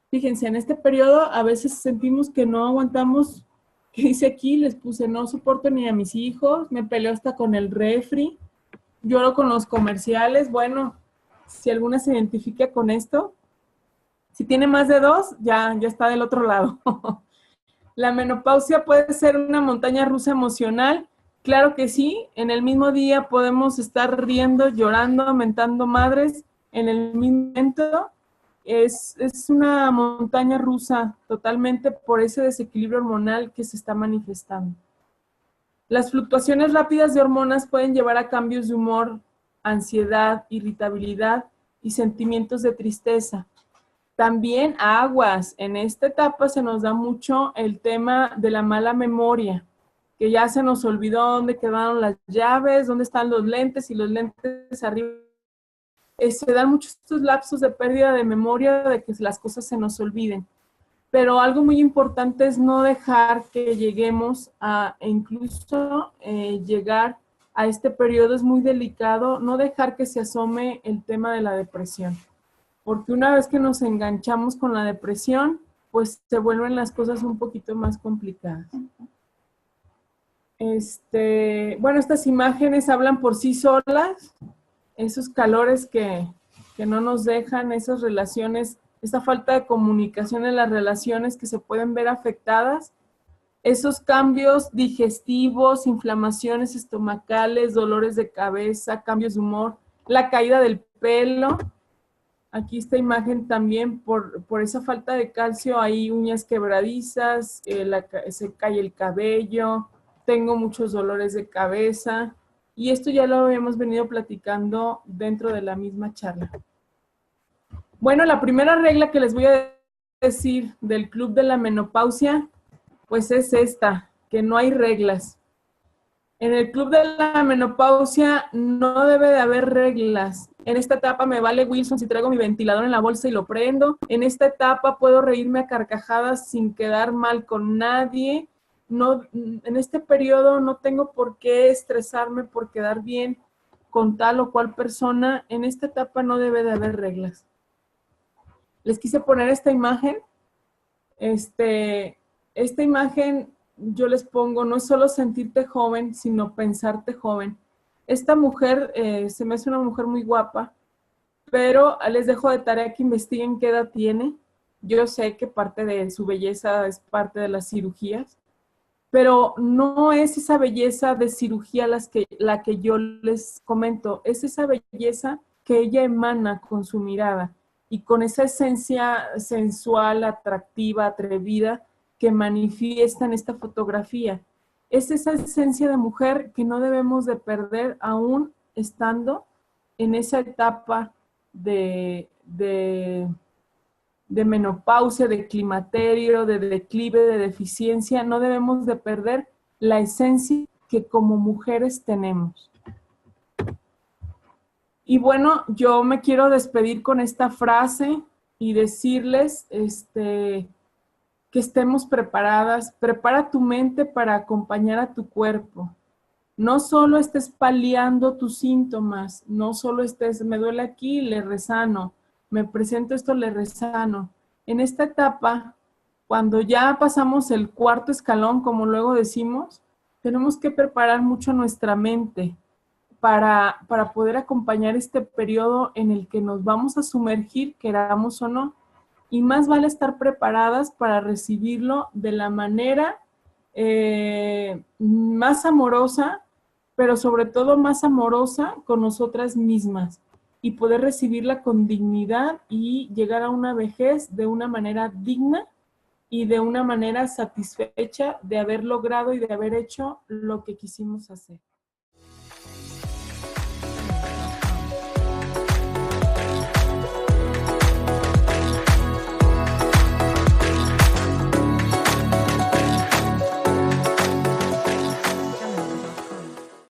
Fíjense, en este periodo a veces sentimos que no aguantamos, que dice aquí, les puse, no soporto ni a mis hijos, me peleo hasta con el refri, lloro con los comerciales. Bueno, si alguna se identifica con esto, si tiene más de 2, ya está del otro lado. La menopausia puede ser una montaña rusa emocional. Claro que sí, en el mismo día podemos estar riendo, llorando, mentando madres en el mismo momento. Es una montaña rusa totalmente por ese desequilibrio hormonal que se está manifestando. Las fluctuaciones rápidas de hormonas pueden llevar a cambios de humor, ansiedad, irritabilidad y sentimientos de tristeza. También aguas. En esta etapa se nos da mucho el tema de la mala memoria, que ya se nos olvidó dónde quedaron las llaves, dónde están los lentes y los lentes arriba. Se dan muchos estos lapsos de pérdida de memoria, de que las cosas se nos olviden. Pero algo muy importante es no dejar que lleguemos incluso llegar a este periodo es muy delicado, no dejar que se asome el tema de la depresión. Porque una vez que nos enganchamos con la depresión, pues se vuelven las cosas un poquito más complicadas. Bueno, estas imágenes hablan por sí solas, esos calores que no nos dejan, esas relaciones, esta falta de comunicación en las relaciones que se pueden ver afectadas, esos cambios digestivos, inflamaciones estomacales, dolores de cabeza, cambios de humor, la caída del pelo. Aquí esta imagen también, por esa falta de calcio, hay uñas quebradizas, se cae el cabello, tengo muchos dolores de cabeza, y esto ya lo habíamos venido platicando dentro de la misma charla. Bueno, la primera regla que les voy a decir del Club de la Menopausia, pues es esta, que no hay reglas. En el Club de la Menopausia no debe de haber reglas. En esta etapa me vale Wilson si traigo mi ventilador en la bolsa y lo prendo. En esta etapa puedo reírme a carcajadas sin quedar mal con nadie. No, en este periodo no tengo por qué estresarme por quedar bien con tal o cual persona. En esta etapa no debe de haber reglas. Les quise poner esta imagen. Esta imagen yo les pongo, no es solo sentirte joven, sino pensarte joven. Esta mujer se me hace una mujer muy guapa, pero les dejo de tarea que investiguen qué edad tiene. Yo sé que parte de su belleza es parte de las cirugías, pero no es esa belleza de cirugía la que yo les comento, es esa belleza que ella emana con su mirada y con esa esencia sensual, atractiva, atrevida que manifiesta en esta fotografía. es esa esencia de mujer que no debemos de perder aún estando en esa etapa de menopausia, de climaterio, de declive, de deficiencia. No debemos de perder la esencia que como mujeres tenemos. Y bueno, yo me quiero despedir con esta frase y decirles que estemos preparadas. Prepara tu mente para acompañar a tu cuerpo. No solo estés paliando tus síntomas, no solo estés, me duele aquí, le resano, me presento esto, le resano. En esta etapa, cuando ya pasamos el cuarto escalón, como luego decimos, tenemos que preparar mucho nuestra mente para poder acompañar este periodo en el que nos vamos a sumergir, queramos o no. Y más vale estar preparadas para recibirlo de la manera más amorosa, pero sobre todo más amorosa con nosotras mismas y poder recibirla con dignidad y llegar a una vejez de una manera digna y de una manera satisfecha de haber logrado y de haber hecho lo que quisimos hacer.